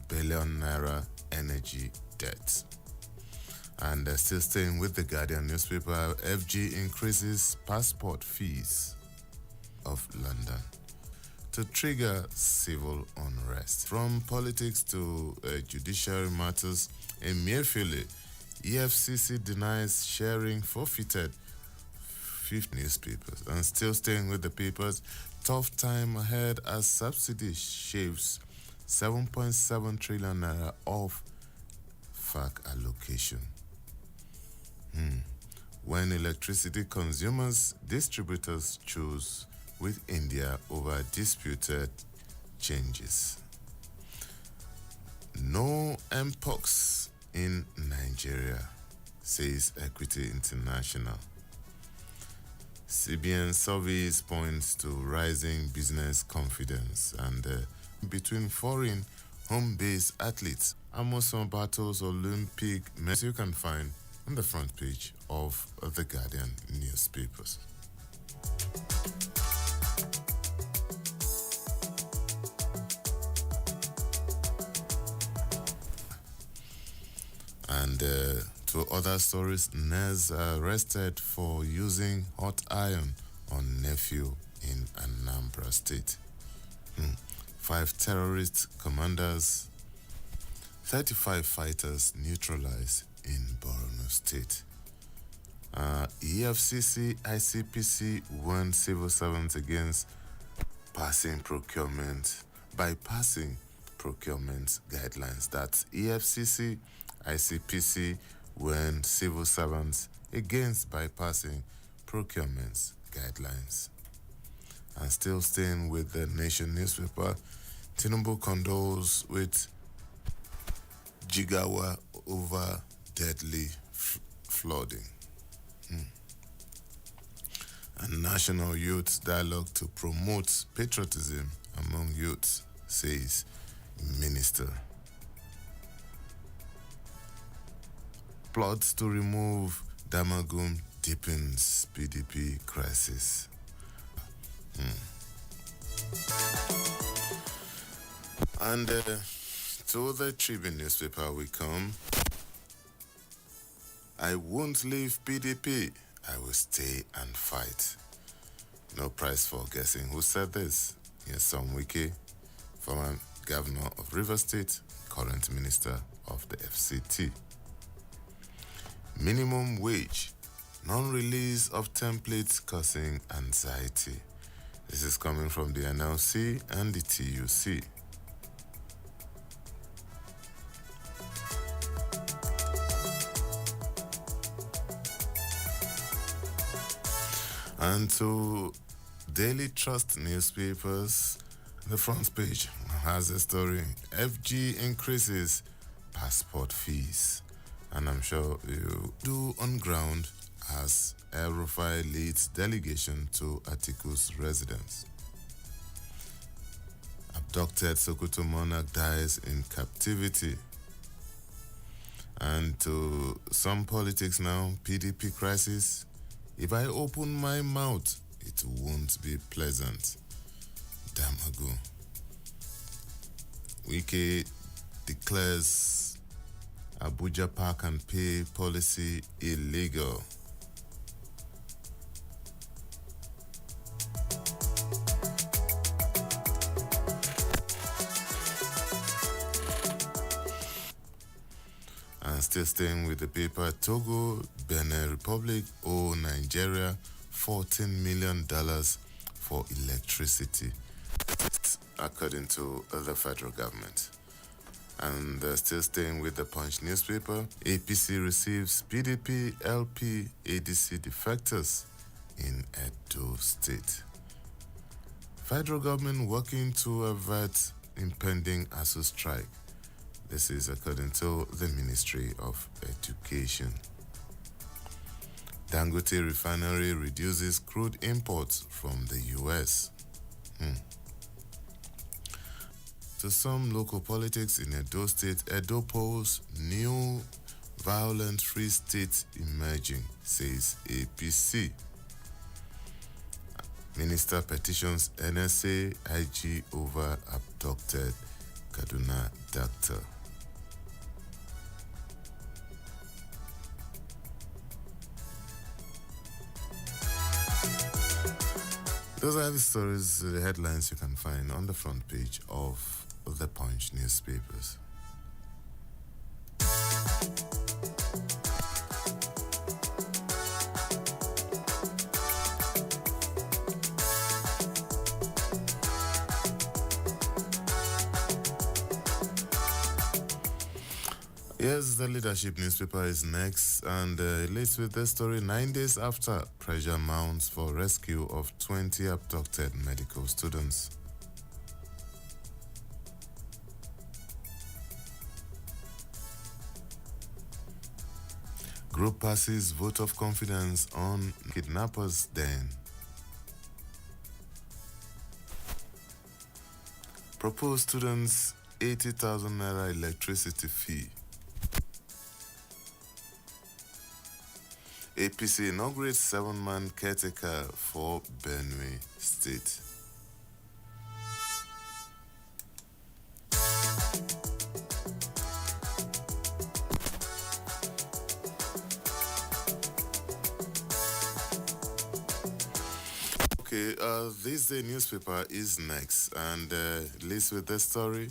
billion naira energy debt. And still staying with the Guardian newspaper, FG increases passport fees of London to trigger civil unrest. From politics to judiciary matters, in Emefiele, EFCC denies sharing forfeited 50 newspapers. And still staying with the papers, tough time ahead as subsidy shaves 7.7 trillion naira off FAC allocation. When electricity consumers, distributors choose with India over disputed changes. No mpox in Nigeria, says Equity International. CBN surveys points to rising business confidence and between foreign home-based athletes. Amoson battles Olympic medals you can find on the front page of the Guardian newspapers. And to other stories, Nez arrested for using hot iron on nephew in Anambra State. 5 terrorist commanders, 35 fighters neutralized in Borno State. EFCC, ICPC warned civil servants against bypassing procurement guidelines. That's EFCC, ICPC warned civil servants against bypassing procurement guidelines. And still staying with the Nation newspaper, Tinubu condoles with Jigawa over deadly flooding. And National Youth Dialogue to promote patriotism among youths, says Minister. Plots to remove Damagum deepens PDP crisis. And to the Tribune newspaper we come. I won't leave PDP. I will stay and fight. No prize for guessing who said this. Nyesom Wike, former governor of Rivers State, current minister of the FCT. Minimum wage, non-release of templates causing anxiety. This is coming from the NLC and the TUC. And to Daily Trust newspapers, the front page has a story. FG increases passport fees. And I'm sure you do on ground as El Rufai leads delegation to Atiku's residence. Abducted Sokoto monarch dies in captivity. And to some politics now, PDP crisis. If I open my mouth, it won't be pleasant. Damagu. Wike declares Abuja Park and Pay policy illegal. And still staying with the paper, Togo, Benin Republic owe Nigeria $14 million for electricity, according to the federal government. And still staying with the Punch newspaper, APC receives PDP LP ADC defectors in Edo State. Federal government working to avert impending ASU strike. This is according to the Ministry of Education. Dangote refinery reduces crude imports from the US. To some local politics in Edo State, Edo polls new violent free state emerging, says APC. Minister petitions NSA IG over abducted Kaduna doctor. Those are the stories, the headlines you can find on the front page of the Punch newspapers. Yes, the Leadership newspaper is next, and it leads with this story. 9 days after, pressure mounts for rescue of 20 abducted medical students. Group passes vote of confidence on kidnappers' den. Proposed students 80,000 naira electricity fee. APC inaugurates 7-man caretaker for Benue State. Okay, this day newspaper is next, and leads with this story.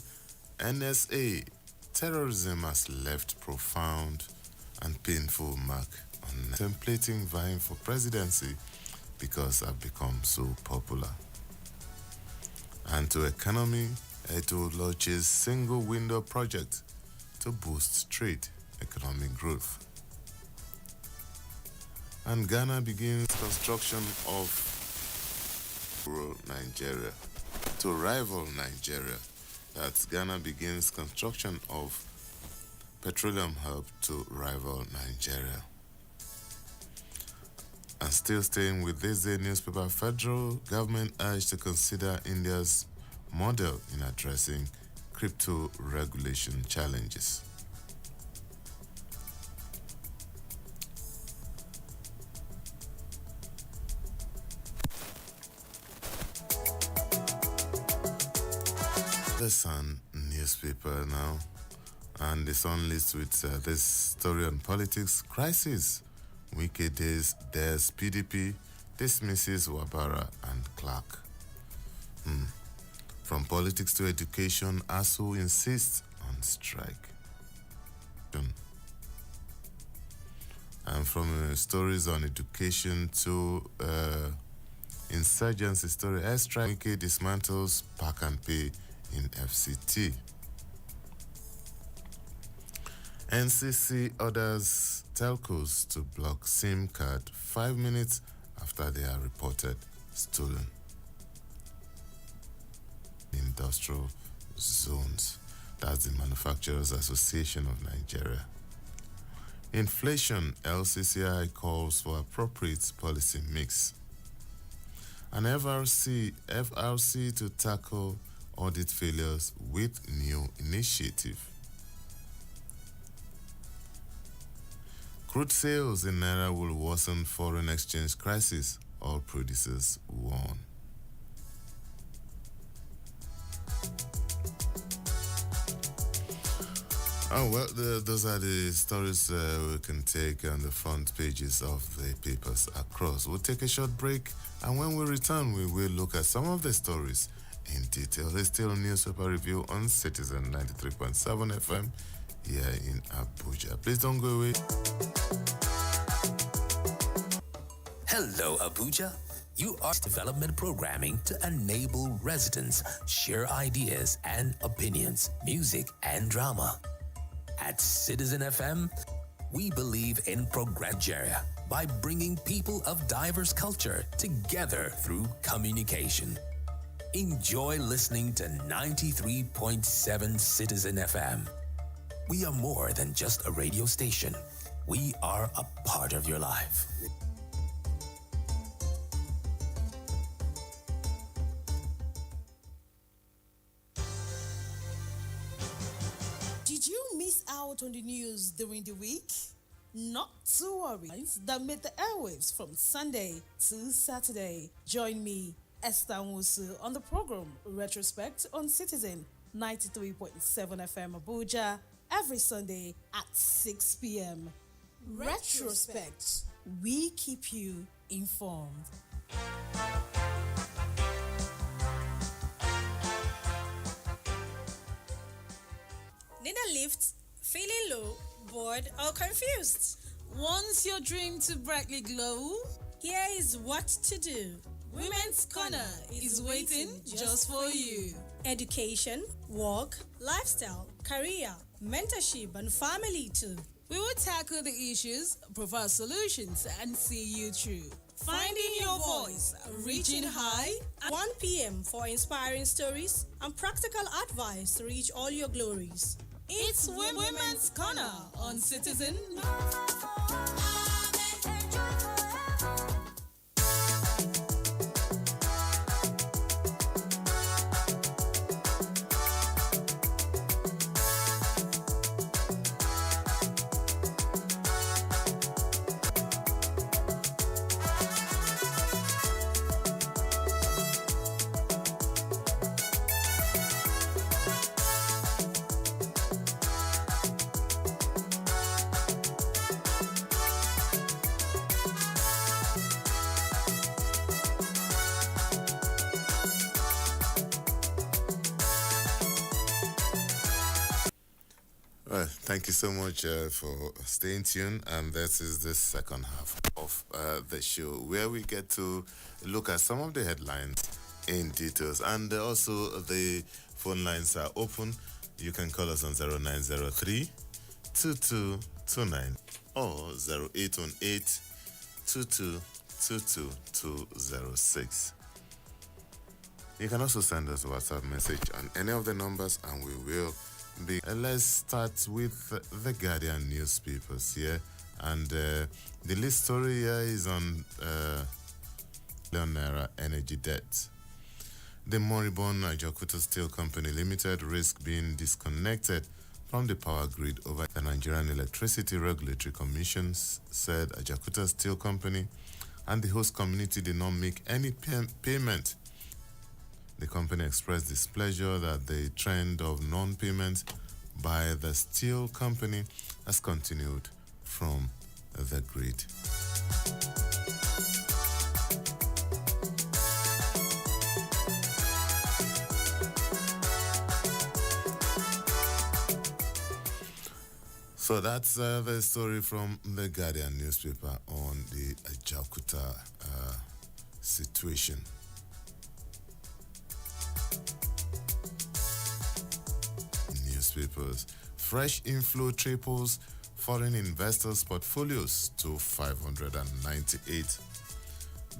NSA, terrorism has left profound and painful mark on contemplating vying for presidency because I've become so popular. And to economy, Edo launches single window project to boost trade economic growth. And Ghana begins construction of Nigeria to rival Nigeria. That's Ghana begins construction of petroleum hub to rival Nigeria. And still staying with this day newspaper, federal government urged to consider India's model in addressing crypto regulation challenges. The Sun newspaper now, and the Sun lists with this story on politics. Crisis. Wike days, there's PDP, dismisses Wabara and Clark. From politics to education, ASU insists on strike. And from stories on education to insurgency story, airstrike, Wike dismantles Park and Pay in FCT. NCC orders telcos to block SIM card 5 minutes after they are reported stolen. Industrial zones. That's the Manufacturers Association of Nigeria. Inflation, LCCI calls for appropriate policy mix. An FRC to tackle audit failures with new initiative. Crude sales in Naira will worsen foreign exchange crisis, oil producers warn. Oh, well, those are the stories we can take on the front pages of the papers across. We'll take a short break, and when we return, we will look at some of the stories in detail. There's still a newspaper review on Citizen 93.7 FM here in Abuja. Please don't go away. Hello, Abuja. You are development programming to enable residents share ideas and opinions, music and drama. At Citizen FM, we believe in Progregeria by bringing people of diverse culture together through communication. Enjoy listening to 93.7 Citizen FM. We are more than just a radio station. We are a part of your life. Did you miss out on the news during the week? Not to worry, that made the airwaves from Sunday to Saturday. Join me, Esther Nwusu, on the program Retrospect on Citizen 93.7 FM Abuja every Sunday at 6 p.m. Retrospect. We keep you informed. Need a lift? Feeling low, bored, or confused? Wants your dream to brightly glow? Here is what to do. Women's Corner is waiting just for you. Education, work, lifestyle, career, mentorship, and family too. We will tackle the issues, provide solutions, and see you through. Finding your voice, reaching high. 1 p.m. for inspiring stories and practical advice to reach all your glories. It's Women's Corner on Citizen. Well, thank you so much for staying tuned. And this is the second half of the show where we get to look at some of the headlines in details. And also the phone lines are open. You can call us on 0903 2229 or 0818 2222206. You can also send us a WhatsApp message on any of the numbers and we will be. Let's start with the Guardian newspapers here. And the lead story here is on Billion Naira energy debt. The moribund Ajaokuta Steel Company Limited risk being disconnected from the power grid over the Nigerian Electricity Regulatory Commission, said Ajaokuta Steel Company, and the host community did not make any payment. The company expressed displeasure that the trend of non-payment by the steel company has continued from the grid. So that's the story from the Guardian newspaper on the Ajaokuta situation. Newspapers. Fresh inflow triples foreign investors' portfolios to 598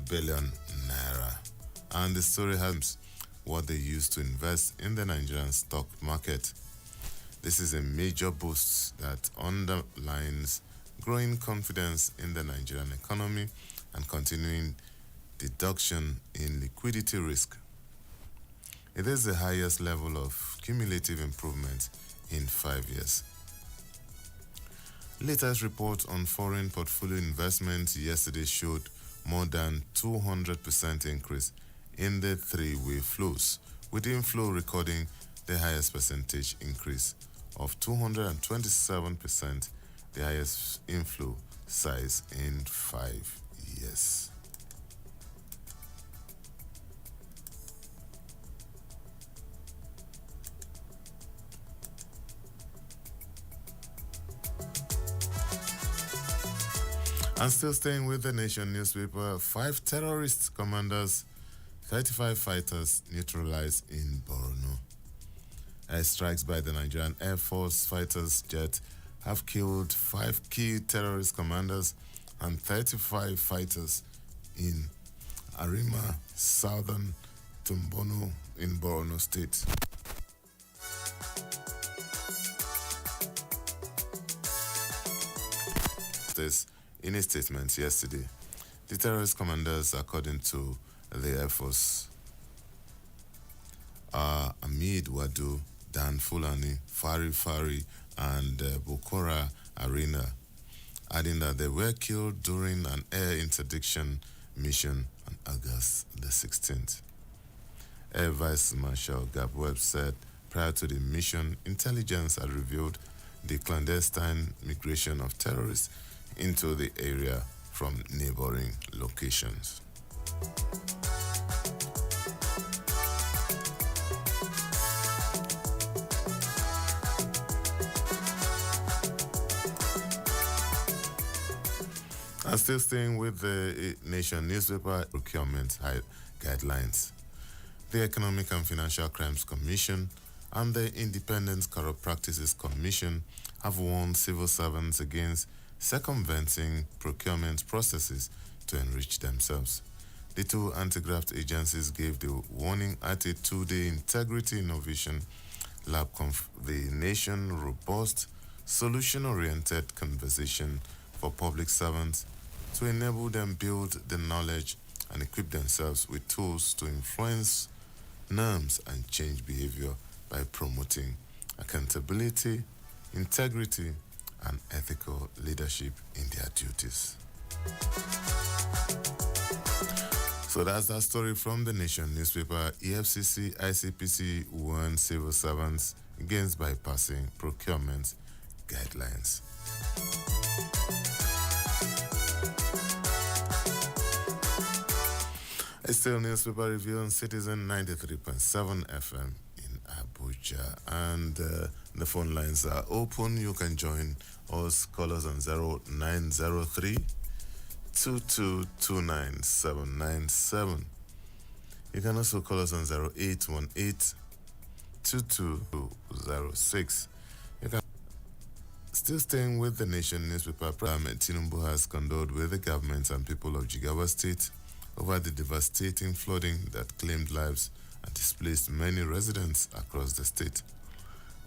billion naira. And the story has what they use to invest in the Nigerian stock market. This is a major boost that underlines growing confidence in the Nigerian economy and continuing deduction in liquidity risk. It is the highest level of cumulative improvement in 5 years. Latest report on foreign portfolio investment yesterday showed more than 200% increase in the three-way flows, with inflow recording the highest percentage increase of 227%, the highest inflow size in 5 years. And still staying with the Nation newspaper, 5 terrorist commanders, 35 fighters neutralized in Borno. Airstrikes by the Nigerian Air Force fighters jet have killed 5 key terrorist commanders and 35 fighters in Arima, southern Tumbono in Borno State. This in a statement yesterday. The terrorist commanders, according to the Air Force, are Amid Wadu, Dan Fulani, Fari, and Bokora Arena, adding that they were killed during an air interdiction mission on August the 16th. Air Vice Marshal Gab Webb said Prior to the mission, intelligence had revealed the clandestine migration of terrorists into the area from neighboring locations. And still staying with the Nation newspaper procurement guidelines, the Economic and Financial Crimes Commission and the Independent Corrupt Practices Commission have warned civil servants against circumventing procurement processes to enrich themselves. The two anti-graft agencies gave the warning at a two-day Integrity Innovation Lab the Nation robust, solution-oriented conversation for public servants to enable them build the knowledge and equip themselves with tools to influence norms and change behavior by promoting accountability, integrity, and ethical leadership in their duties. So that's that story from the Nation newspaper. EFCC, ICPC warn civil servants against bypassing procurement guidelines. It's still newspaper review on Citizen 93.7 FM in Abuja. And the phone lines are open. You can join us. Call us on 0903 2229797. You can also call us on 0818 2206. You can still staying with the Nation newspaper. President Tinubu has condoled with the government and people of Jigawa State over the devastating flooding that claimed lives and displaced many residents across the state.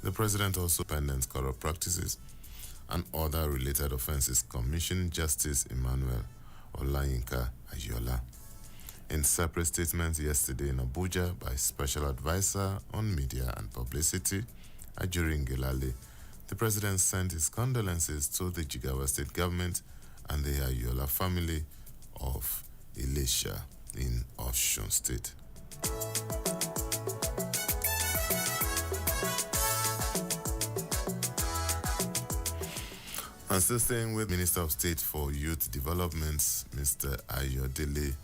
The president also pendant corrupt practices and other related offenses commissioned Justice Emmanuel Olayinka Ayola. In separate statements yesterday in Abuja by Special Advisor on Media and Publicity, Ajurin Gelale, the president sent his condolences to the Jigawa State government and the Ayola family of Elisha in Osun State. And still staying with Minister of State for Youth Development, Mr. Ayodele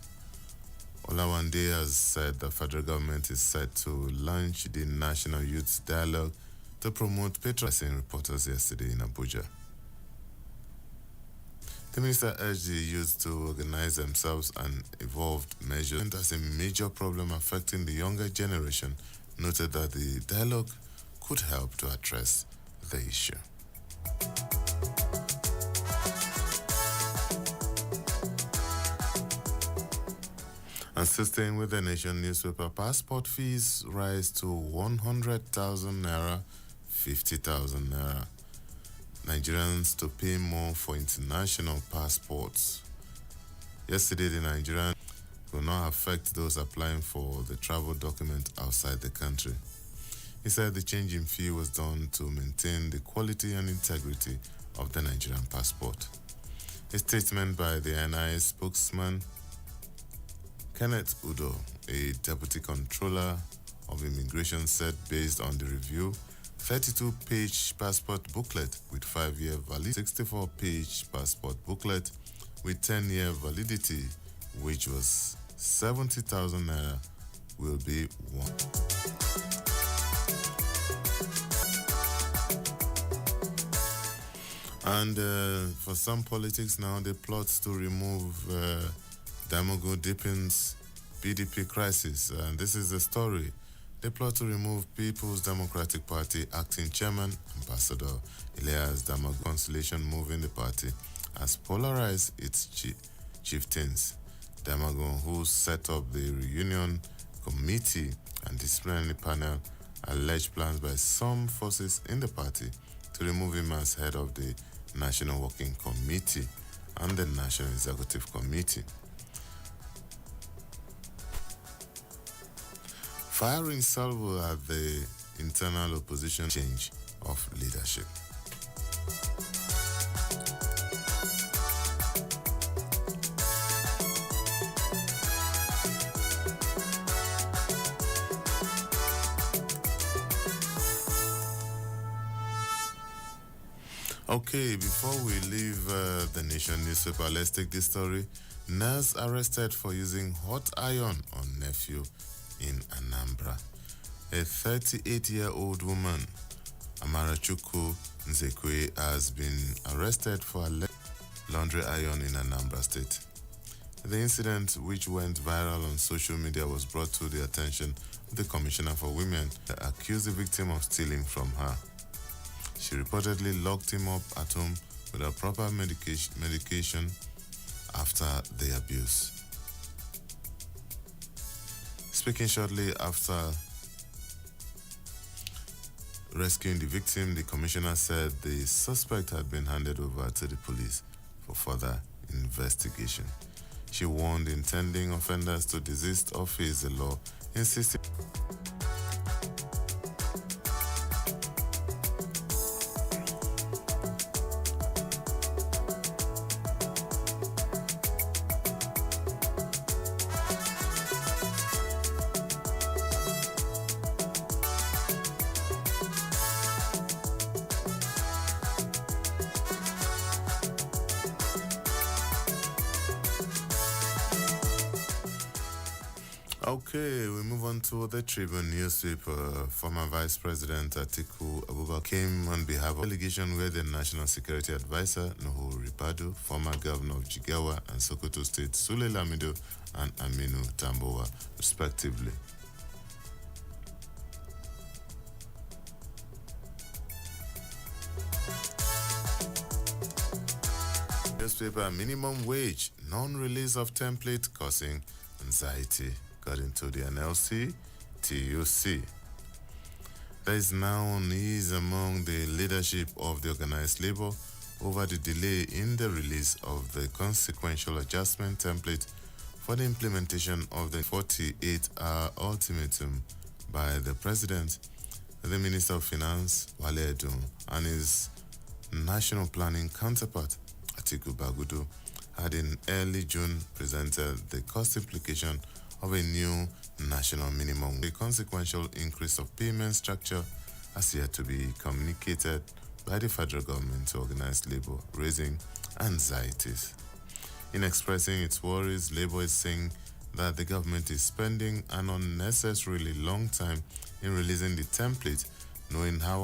Olawande, has said the federal government is set to launch the National Youth Dialogue to promote patriotism, reporters yesterday in Abuja. The minister urged the youth to organize themselves and evolved measures as a major problem affecting the younger generation, noted that the dialogue could help to address the issue. And still staying with the Nation newspaper, passport fees rise to 100,000 naira, 50,000 naira. Nigerians to pay more for international passports. Yesterday, the Nigerian will not affect those applying for the travel document outside the country. He said the change in fee was done to maintain the quality and integrity of the Nigerian passport. A statement by the NIA spokesman, Kenneth Udo, a deputy controller of immigration, said based on the review, 32-page passport booklet with 5-year validity, 64-page passport booklet with 10-year validity, which was 70,000 naira, will be one. And for some politics now, they plot to remove Damogo Dippin's PDP crisis. And this is the story. They plot to remove People's Democratic Party acting chairman, Ambassador Elias Damogo. Consolation move in the party has polarized its chieftains. Damogo, who set up the reunion committee and disciplinary panel, alleged plans by some forces in the party to remove him as head of the National Working Committee and the National Executive Committee. Firing salvo at the internal opposition change of leadership. Okay, before we leave the Nation newspaper, let's take this story. Nurse arrested for using hot iron on nephew in Anambra. A 38-year-old woman, Amarachuku Nzekwe, has been arrested for laundry iron in Anambra State. The incident, which went viral on social media, was brought to the attention of the Commissioner for Women, who accused the victim of stealing from her. She reportedly locked him up at home without proper medication after the abuse. Speaking shortly after rescuing the victim, the commissioner said the suspect had been handed over to the police for further investigation. She warned intending offenders to desist or face the law, insisting Okay, we move on to the Tribune newspaper. Former Vice President Atiku Abubakar came on behalf of the delegation where the National Security Advisor Nuhu Ribadu, former Governor of Jigawa and Sokoto State Sule Lamido and Aminu Tambowa, respectively. Newspaper minimum wage, non-release of template causing anxiety. According to the NLC, TUC. There is now unease among the leadership of the organized labor over the delay in the release of the consequential adjustment template for the implementation of the 48-hour ultimatum by the President, the Minister of Finance, Wale Edun, and his national planning counterpart, Atiku Bagudu, had in early June presented the cost implication of a new national minimum. A consequential increase of payment structure has yet to be communicated by the federal government to organized labor, raising anxieties. In expressing its worries, Labour is saying that the government is spending an unnecessarily long time in releasing the template, knowing how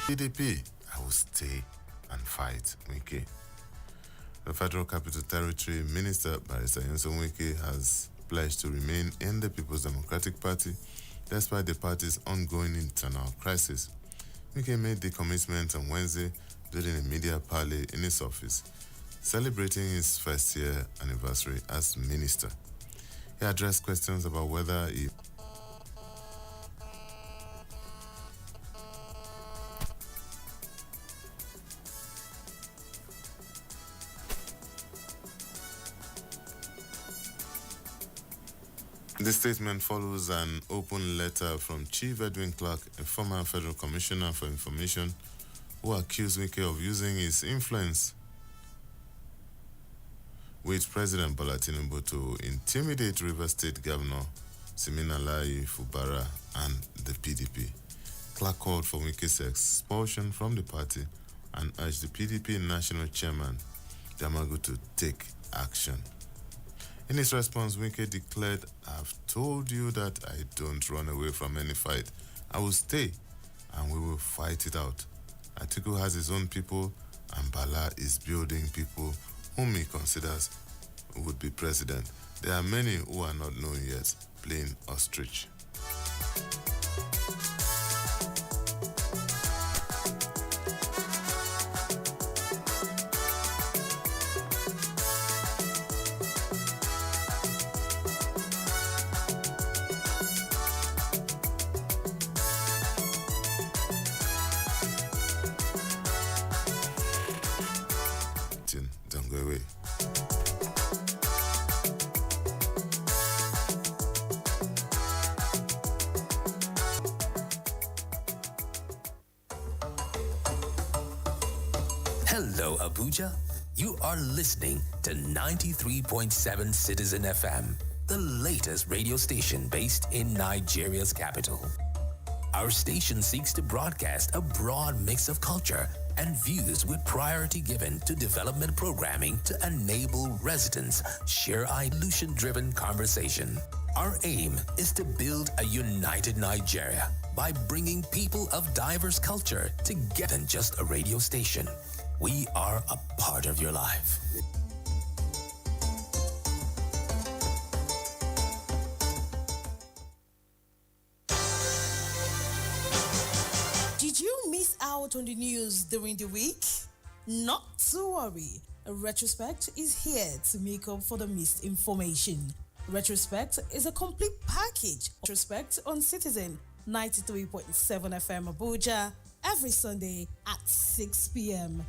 PDP, I will stay and fight Wike. The Federal Capital Territory Minister, Barrister Nyesom Wike, has pledged to remain in the People's Democratic Party despite the party's ongoing internal crisis. Wike made the commitment on Wednesday during a media parley in his office, celebrating his first year anniversary as minister. He addressed questions about whether he The statement follows an open letter from Chief Edwin Clark, a former Federal Commissioner for Information, who accused Wike of using his influence with President Bola Tinubu to intimidate Rivers State Governor Siminalayi Fubara and the PDP. Clark called for Wike's expulsion from the party and urged the PDP National Chairman Damagu to take action. In his response, Wike declared, "I've told you that I don't run away from any fight. I will stay and we will fight it out. Atiku has his own people and Bala is building people whom he considers would be president. There are many who are not known yet, playing ostrich." Don't go away. Hello, Abuja. You are listening to 93.7 Citizen FM, the latest radio station based in Nigeria's capital. Our station seeks to broadcast a broad mix of culture and views with priority given to development programming to enable residents share solution-driven conversation. Our aim is to build a united Nigeria by bringing people of diverse culture together than just a radio station. We are a part of your life. Did you miss out on the news during the week? Not to worry. Retrospect is here to make up for the missed information. Retrospect is a complete package. Retrospect on Citizen 93.7 FM Abuja every Sunday at 6 p.m.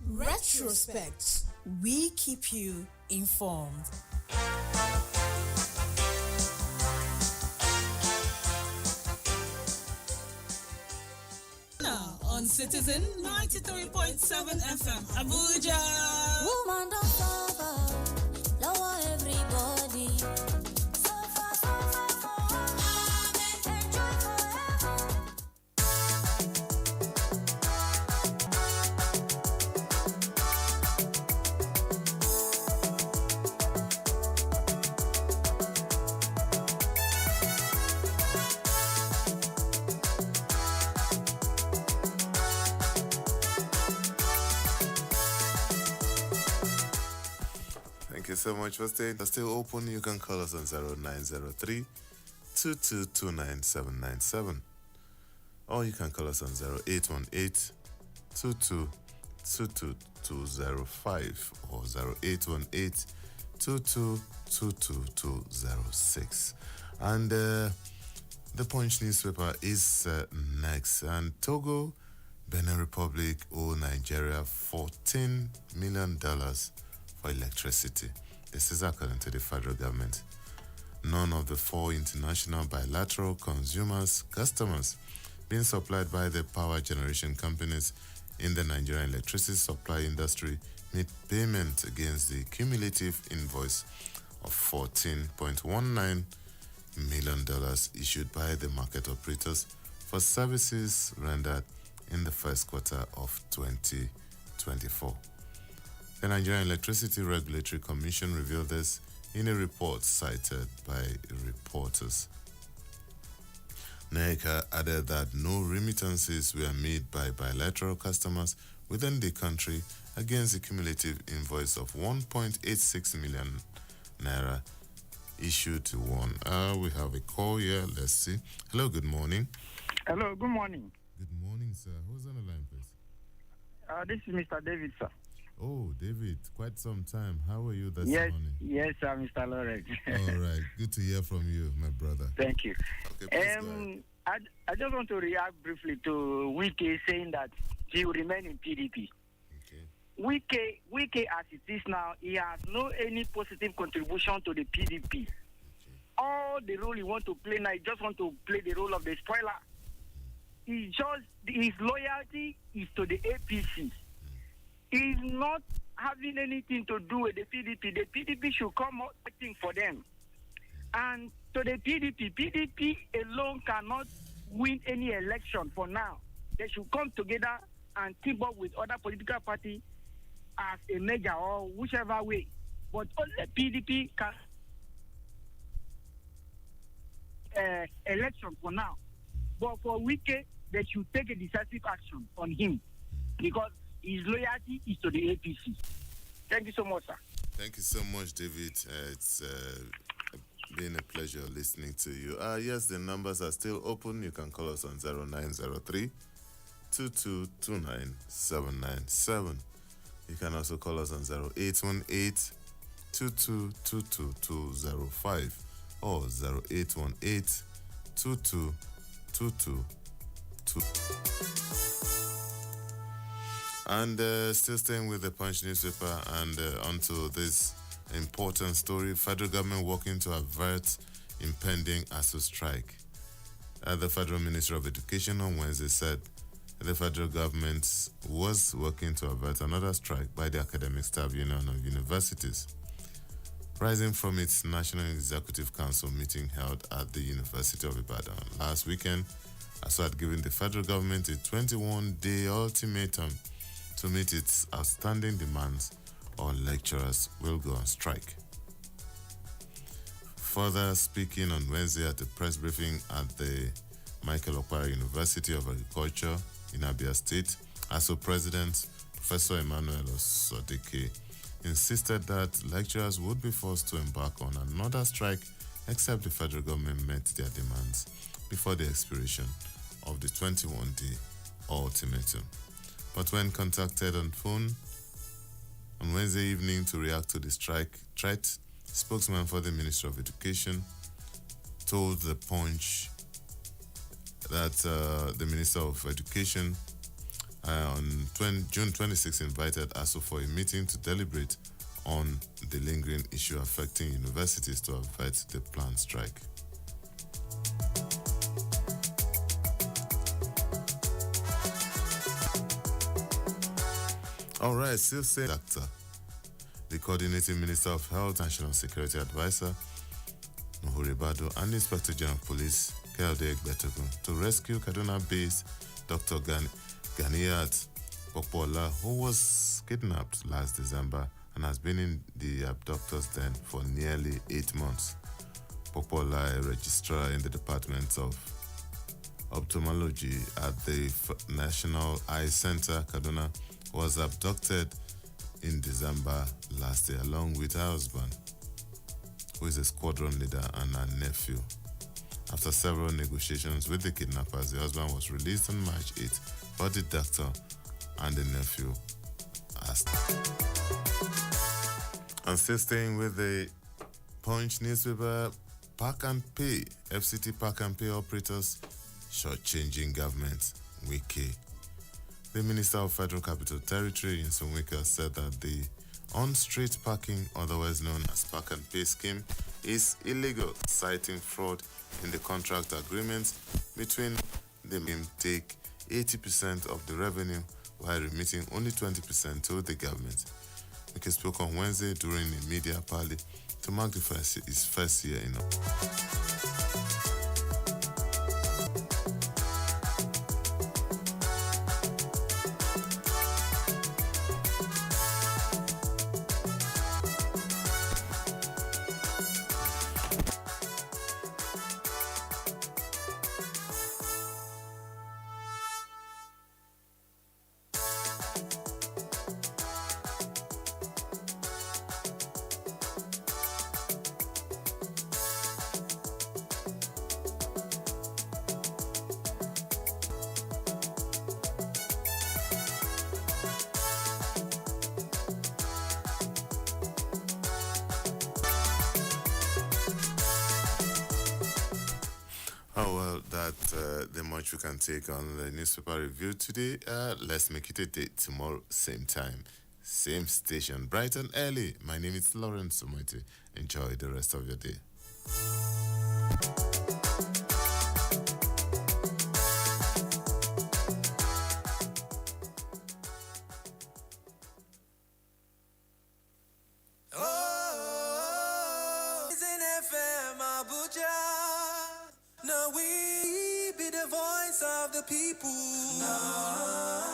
Retrospect. We keep you informed. Now on Citizen 93.7 FM Abuja. Woman don't suffer, lower everybody. Suffer, suffer, suffer, enjoy forever. Thank you so much for staying. It's still open. You can call us on 0903 2229797, or you can call us on 0818 2222205 or 0818 2222206. And the Punch newspaper is next. And Togo, Benin Republic owe Nigeria $14 million for electricity. This is according to the federal government. None of the four international bilateral customers being supplied by the power generation companies in the Nigerian electricity supply industry made payment against the cumulative invoice of $14.19 million issued by the market operators for services rendered in the first quarter of 2024. The Nigerian Electricity Regulatory Commission revealed this in a report cited by reporters. NECA added that no remittances were made by bilateral customers within the country against the cumulative invoice of 1.86 million naira issued to one. We have a call here. Let's see. Hello, good morning. Hello, good morning. Good morning, sir. Who's on the line, please? This is Mr. David, sir. Oh, David, quite some time. How are you this Yes, morning? yes, sir, Mr. Lawrence. All right. Good to hear from you, my brother. Thank you. Okay, please go ahead. I just want to react briefly to Wike saying that he will remain in PDP. Okay. Wike, as it is now, he has no any positive contribution to the PDP. All the role he want to play now, he just want to play the role of the spoiler. His loyalty is to the APC. He's not having anything to do with the PDP. The PDP should come out fighting for them. And to the PDP alone cannot win any election for now. They should come together and team up with other political parties as a major or whichever way. But only PDP can election for now. But for Wike, they should take a decisive action on him because his loyalty is to the APC. Thank you so much, sir. Thank you so much, David. It's been a pleasure listening to you. Yes, the numbers are still open. You can call us on 0903 2229797. You can also call us on 0818 2222205 or 0818 2222. And still staying with the Punch newspaper and onto this important story, federal government working to avert impending ASU strike. The Federal Ministry of Education on Wednesday said The federal government was working to avert another strike by the Academic Staff Union of Universities, rising from its National Executive Council meeting held at the University of Ibadan last weekend. ASUU had given the federal government a 21-day ultimatum to meet its outstanding demands or lecturers will go on strike. Further speaking on Wednesday at a press briefing at the Michael Okpara University of Agriculture in Abia State, ASUU President Professor Emmanuel Osodeke insisted that lecturers would be forced to embark on another strike except the federal government met their demands before the expiration of the 21-day ultimatum. But when contacted on phone on Wednesday evening to react to the strike threat, spokesman for the Ministry of Education told The Punch that the Minister of Education on June 26 invited ASUU for a meeting to deliberate on the lingering issue affecting universities to avert the planned strike. All right, still saying Doctor, the Coordinating Minister of Health, National Security Advisor, Nuhu Ribadu, and Inspector General of Police, Kayode Egbetogun, to rescue Kaduna-based Dr. Ganiyat Popola, who was kidnapped last December and has been in the abductor's den for nearly 8 months. Popola, a registrar in the Department of Ophthalmology at the National Eye Center, Kaduna, was abducted in December last year along with her husband, who is a squadron leader, and her nephew. After several negotiations with the kidnappers, the husband was released on March 8th, but the doctor and the nephew asked. And still staying with the Punch newspaper, Park and Pay, FCT Park and Pay operators shortchanging government, Wike. The Minister of Federal Capital Territory, Nyesom Wike, said that the on-street parking, otherwise known as Park and Pay scheme, is illegal, citing fraud in the contract agreements between them take 80% of the revenue while remitting only 20% to the government. Wike spoke on Wednesday during a media parley to mark his first year in office. The much we can take on the newspaper review today. Let's make it a date tomorrow, same time, same station, bright and early. My name is Lawrence Somoite. Enjoy the rest of your day. Now we be the voice of the people. No.